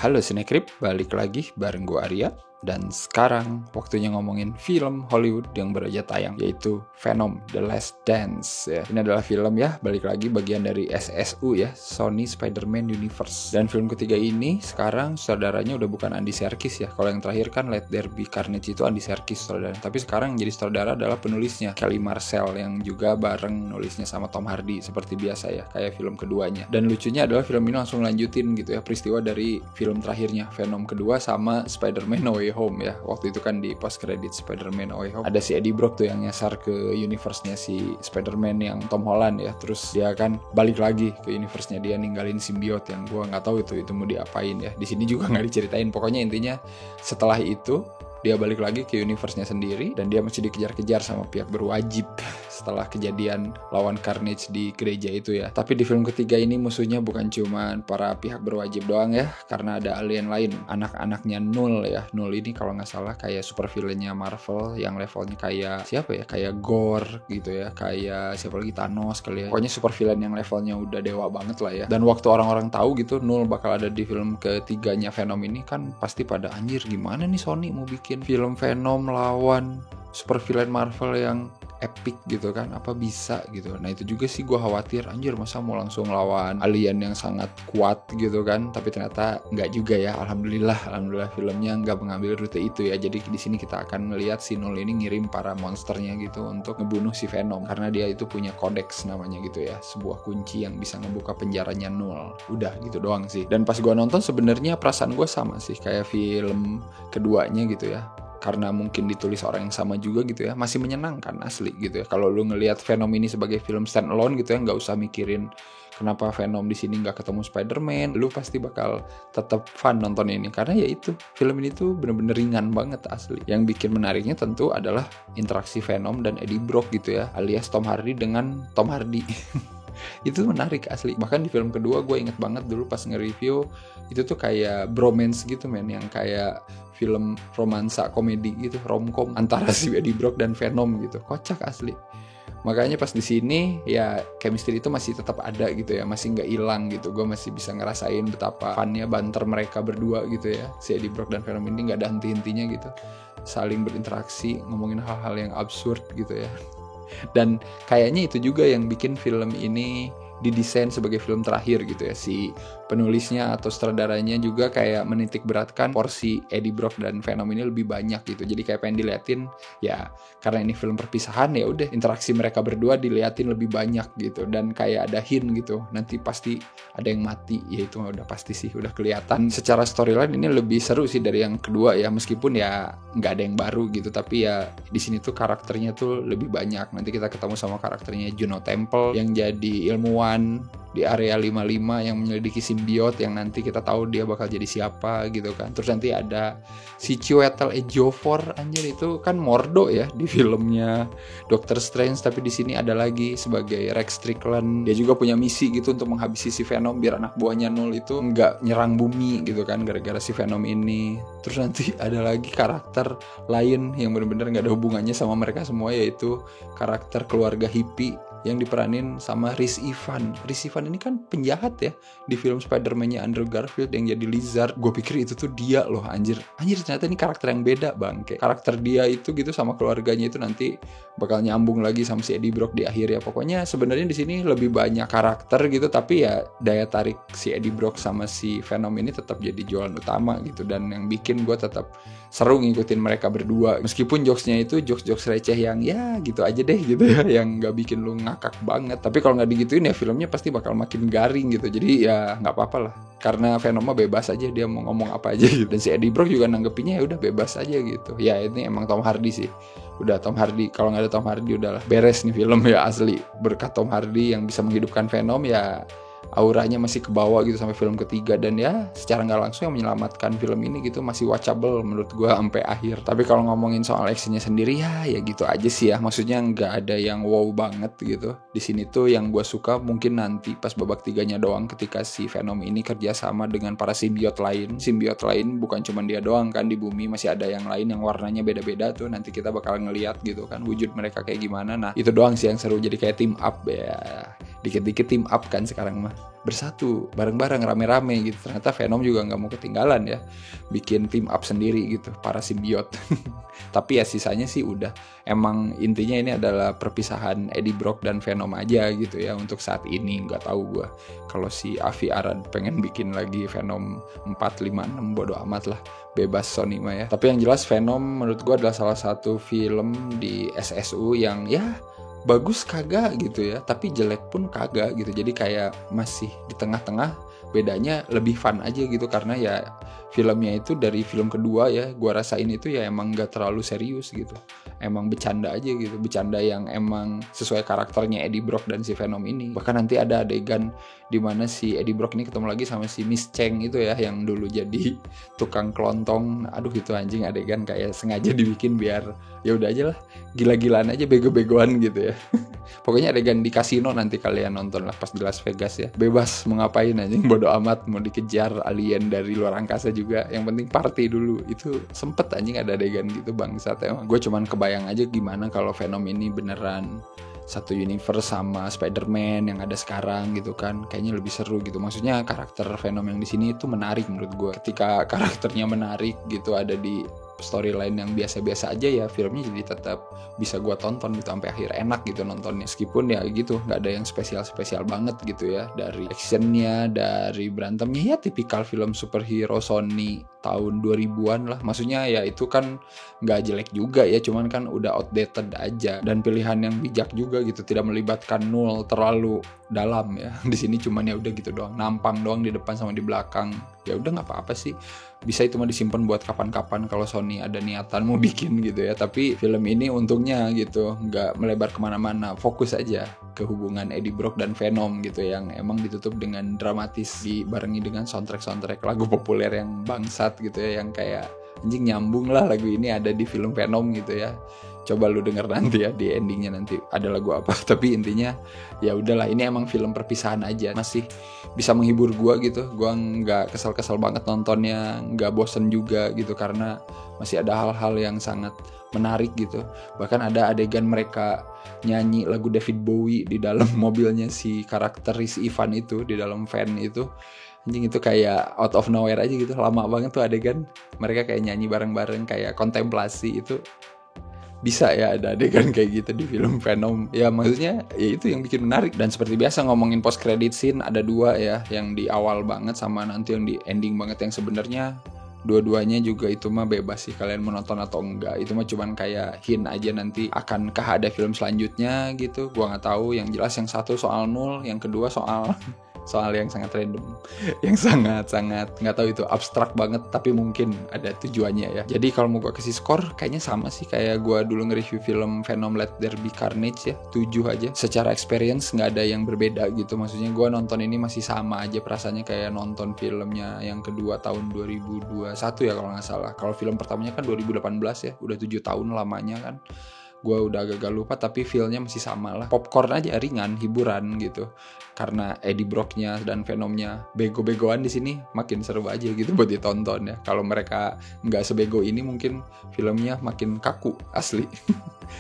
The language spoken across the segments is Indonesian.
Halo Cinecrip, balik lagi bareng gue Arya. Dan sekarang waktunya ngomongin film Hollywood yang baru aja tayang, yaitu Venom The Last Dance ya. Ini adalah film ya, balik lagi bagian dari SSU ya, Sony Spider-Man Universe. Dan film ketiga ini sekarang sutradaranya udah bukan Andy Serkis ya. Kalau yang terakhir kan Let There Be Carnage itu Andy Serkis sutradaranya. Tapi sekarang jadi sutradara adalah penulisnya, Kelly Marcel, yang juga bareng nulisnya sama Tom Hardy seperti biasa ya, kayak film keduanya. Dan lucunya adalah film ini langsung lanjutin gitu ya, peristiwa dari film terakhirnya, Venom kedua sama Spider-Man No Way Home ya. Waktu itu kan di post credit Spider-Man No Way Home ada si Eddie Brock tuh yang nyasar ke universe-nya si Spider-Man yang Tom Holland ya. Terus dia kan balik lagi ke universe-nya dia, ninggalin simbiot yang gua nggak tahu itu mau diapain ya. Di sini juga nggak diceritain. Pokoknya intinya setelah itu dia balik lagi ke universe-nya sendiri dan dia masih dikejar-kejar sama pihak berwajib setelah kejadian lawan Carnage di gereja itu ya. Tapi di film ketiga ini musuhnya bukan cuma para pihak berwajib doang ya, karena ada alien lain, anak-anaknya Null ya. Null ini kalau nggak salah kayak super villain-nya Marvel yang levelnya kayak siapa ya, kayak Gore gitu ya, kayak siapa lagi, Thanos kali ya. Pokoknya super villain yang levelnya udah dewa banget lah ya. Dan waktu orang-orang tahu gitu Null bakal ada di film ketiganya Venom ini, kan pasti pada anjir, gimana nih Sony mau bikin film Venom lawan super villain Marvel yang epic gitu kan, apa bisa gitu. Nah itu juga sih gue khawatir, anjir masa mau langsung lawan alien yang sangat kuat gitu kan. Tapi ternyata nggak juga ya, alhamdulillah filmnya nggak mengambil rute itu ya. Jadi di sini kita akan melihat si Null ini ngirim para monsternya gitu untuk ngebunuh si Venom, karena dia itu punya kodeks namanya gitu ya, sebuah kunci yang bisa ngebuka penjaranya Null. Udah gitu doang sih. Dan pas gue nonton sebenarnya perasaan gue sama sih kayak film keduanya gitu ya, karena mungkin ditulis orang yang sama juga gitu ya, masih menyenangkan asli gitu ya. Kalau lu ngelihat Venom ini sebagai film stand alone gitu ya, nggak usah mikirin kenapa Venom di sini nggak ketemu Spider-Man, lu pasti bakal tetap fun nonton ini, karena ya itu, film ini tuh bener-bener ringan banget asli. Yang bikin menariknya tentu adalah interaksi Venom dan Eddie Brock gitu ya, alias Tom Hardy dengan Tom Hardy. Itu menarik asli. Bahkan di film kedua gue inget banget dulu pas nge-review, itu tuh kayak bromance gitu men, yang kayak film romansa komedi gitu, romcom antara si Eddie Brock dan Venom gitu. Kocak asli. Makanya pas di sini ya chemistry itu masih tetap ada gitu ya, masih nggak hilang gitu. Gue masih bisa ngerasain betapa funnya banter mereka berdua gitu ya. Si Eddie Brock dan Venom ini nggak ada henti-hentinya gitu, saling berinteraksi, ngomongin hal-hal yang absurd gitu ya. Dan kayaknya itu juga yang bikin film ini didesain sebagai film terakhir gitu ya. Si penulisnya atau sutradaranya juga kayak menitik beratkan porsi Eddie Brock dan Venom ini lebih banyak gitu. Jadi kayak pengen diliatin ya, karena ini film perpisahan ya udah interaksi mereka berdua diliatin lebih banyak gitu. Dan kayak ada hint gitu, nanti pasti ada yang mati, ya itu udah pasti sih, udah kelihatan. Secara storyline ini lebih seru sih dari yang kedua ya, meskipun ya nggak ada yang baru gitu, tapi ya di sini tuh karakternya tuh lebih banyak. Nanti kita ketemu sama karakternya Juno Temple yang jadi ilmuwan di area 55 yang menyelidiki simbiot, yang nanti kita tahu dia bakal jadi siapa gitu kan. Terus nanti ada si Chiwetel Ejiofor, anjir itu kan Mordo ya di filmnya Doctor Strange, tapi di sini ada lagi sebagai Rex Strickland. Dia juga punya misi gitu untuk menghabisi si Venom biar anak buahnya Null itu nggak nyerang bumi gitu kan gara-gara si Venom ini. Terus nanti ada lagi karakter lain yang benar-benar nggak ada hubungannya sama mereka semua, yaitu karakter keluarga hippie yang diperanin sama Rhys Ifan. Rhys Ifan ini kan penjahat ya di film Spider-Man-nya Andrew Garfield yang jadi Lizard. Gue pikir itu tuh dia loh, anjir ternyata ini karakter yang beda bang. Kayak karakter dia itu gitu sama keluarganya itu nanti bakal nyambung lagi sama si Eddie Brock di akhir ya. Pokoknya sebenarnya di sini lebih banyak karakter gitu, tapi ya daya tarik si Eddie Brock sama si Venom ini tetap jadi jualan utama gitu, dan yang bikin gue tetap seru ngikutin mereka berdua. Meskipun jokesnya itu jokes receh yang ya gitu aja deh gitu ya, yang gak bikin lu ngakak banget. Tapi kalau gak digituin ya filmnya pasti bakal makin garing gitu. Jadi ya gak apa-apa lah, karena Venom bebas aja, dia mau ngomong apa aja gitu. Dan si Eddie Brock juga nanggepinnya ya udah bebas aja gitu. Ya ini emang Tom Hardy sih. Udah Tom Hardy, kalau gak ada Tom Hardy udahlah beres nih film ya asli. Berkat Tom Hardy yang bisa menghidupkan Venom ya, auranya masih ke bawah gitu sampai film ketiga, dan ya secara nggak langsung yang menyelamatkan film ini gitu, masih watchable menurut gue sampai akhir. Tapi kalau ngomongin soal actionnya sendiri ya gitu aja sih ya, maksudnya nggak ada yang wow banget gitu. Di sini tuh yang gue suka mungkin nanti pas babak tiganya doang, ketika si Venom ini kerja sama dengan para simbiot lain. Simbiot lain bukan cuma dia doang kan di bumi, masih ada yang lain yang warnanya beda-beda tuh, nanti kita bakal ngeliat gitu kan wujud mereka kayak gimana. Nah itu doang sih yang seru, jadi kayak team up ya. dikit-dikit team up kan sekarang mah, bersatu bareng-bareng rame-rame gitu. Ternyata Venom juga nggak mau ketinggalan ya, bikin team up sendiri gitu, para simbiot. Tapi ya sisanya sih udah, emang intinya ini adalah perpisahan Eddie Brock dan Venom aja gitu ya untuk saat ini. Nggak tahu gue kalau si Avi Arad pengen bikin lagi Venom 4, 5, 6 bodo amat lah, bebas Sony mah ya. Tapi yang jelas Venom menurut gue adalah salah satu film di SSU yang ya bagus kagak gitu ya, tapi jelek pun kagak gitu. Jadi kayak masih di tengah-tengah, bedanya lebih fun aja gitu. Karena ya filmnya itu dari film kedua ya, gua rasain itu ya emang gak terlalu serius gitu, emang bercanda aja gitu, bercanda yang emang sesuai karakternya Eddie Brock dan si Venom ini. Bahkan nanti ada adegan dimana si Eddie Brock ini ketemu lagi sama si Miss Cheng itu ya, yang dulu jadi tukang kelontong. Aduh itu anjing adegan kayak sengaja dibikin biar ya udah aja lah, gila-gilaan aja, bego-begoan gitu ya. Pokoknya adegan di kasino nanti kalian nonton lah pas di Las Vegas ya, bebas mau ngapain anjing, bodo amat mau dikejar alien dari luar angkasa juga, yang penting party dulu. Itu sempet anjing ada adegan gitu, bangsat emang. Gue cuman kebayang aja gimana kalau Venom ini beneran satu universe sama Spider-Man yang ada sekarang gitu kan, kayaknya lebih seru gitu. Maksudnya karakter Venom yang di sini itu menarik menurut gue. Ketika karakternya menarik gitu, ada di storyline yang biasa-biasa aja ya, filmnya jadi tetap bisa gue tonton gitu sampai akhir, enak gitu nontonnya. Meskipun ya gitu nggak ada yang spesial-spesial banget gitu ya, dari actionnya, dari berantemnya ya tipikal film superhero Sony tahun 2000-an lah. Maksudnya ya itu kan nggak jelek juga ya, cuman kan udah outdated aja, dan pilihan yang bijak juga gitu, tidak melibatkan Null terlalu dalam ya. Di sini cuman ya udah gitu doang, nampang doang di depan sama di belakang. Ya udah nggak apa-apa sih, bisa itu mah disimpan buat kapan-kapan kalau Sony ada niatan mau bikin gitu ya. Tapi film ini untungnya gitu nggak melebar kemana-mana, fokus aja ke hubungan Eddie Brock dan Venom gitu, yang emang ditutup dengan dramatis, dibarengi dengan soundtrack lagu populer yang bangsat gitu ya, yang kayak anjing nyambung lah lagu ini ada di film Venom gitu ya. Coba lu denger nanti ya, di endingnya nanti ada lagu apa. Tapi intinya ya udahlah, ini emang film perpisahan aja, masih bisa menghibur gua gitu. Gua nggak kesel-kesel banget nontonnya, nggak bosen juga gitu, karena masih ada hal-hal yang sangat menarik gitu. Bahkan ada adegan mereka nyanyi lagu David Bowie di dalam mobilnya si karakter Rhys Ifan itu, di dalam van itu. Anjing itu kayak out of nowhere aja gitu, lama banget tuh adegan mereka kayak nyanyi bareng-bareng kayak kontemplasi. Itu bisa ya ada adegan kayak gitu di film Venom ya, maksudnya ya itu yang bikin menarik. Dan seperti biasa ngomongin post credit scene, ada dua ya, yang di awal banget sama nanti yang di ending banget, yang sebenarnya dua-duanya juga itu mah bebas sih kalian menonton atau enggak. Itu mah cuman kayak hint aja, nanti akankah ada film selanjutnya gitu, gua nggak tahu. Yang jelas yang satu soal Null, yang kedua soal yang sangat random, yang sangat nggak tahu, itu abstrak banget, tapi mungkin ada tujuannya ya. Jadi kalau mau gue kasih skor, kayaknya sama sih kayak gue dulu nge-review film Venom Let There Be Carnage ya, 7 aja. Secara experience nggak ada yang berbeda gitu, maksudnya gue nonton ini masih sama aja perasaannya kayak nonton filmnya yang kedua tahun 2021 ya kalau nggak salah. Kalau film pertamanya kan 2018 ya, udah 7 tahun lamanya kan. Gue udah agak lupa, tapi feel-nya masih sama lah. Popcorn aja, ringan, hiburan gitu. Karena Eddie Brock-nya dan Venom-nya bego-begoan di sini, makin seru aja gitu buat ditonton ya. Kalau mereka nggak sebego ini, mungkin filmnya makin kaku asli.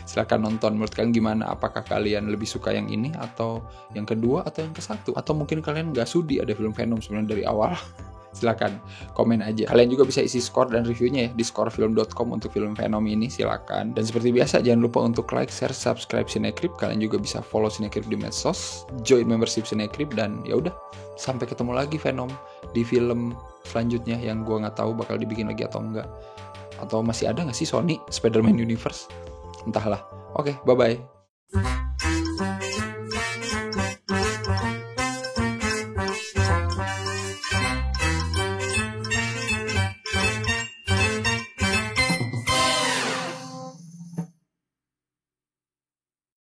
Silakan nonton. Menurut kalian gimana? Apakah kalian lebih suka yang ini atau yang kedua atau yang ke satu? Atau mungkin kalian nggak sudi ada film Venom sebenarnya dari awal? Silakan komen aja. Kalian juga bisa isi skor dan reviewnya ya di skorefilm.com untuk film Venom ini, silakan. Dan seperti biasa jangan lupa untuk like, share, subscribe Cinecrip. Kalian juga bisa follow Cinecrip di medsos, join membership Cinecrip, dan ya udah, sampai ketemu lagi Venom di film selanjutnya yang gua nggak tahu bakal dibikin lagi atau enggak. Atau masih ada nggak sih Sony Spider-Man Universe? Entahlah. Oke, bye-bye.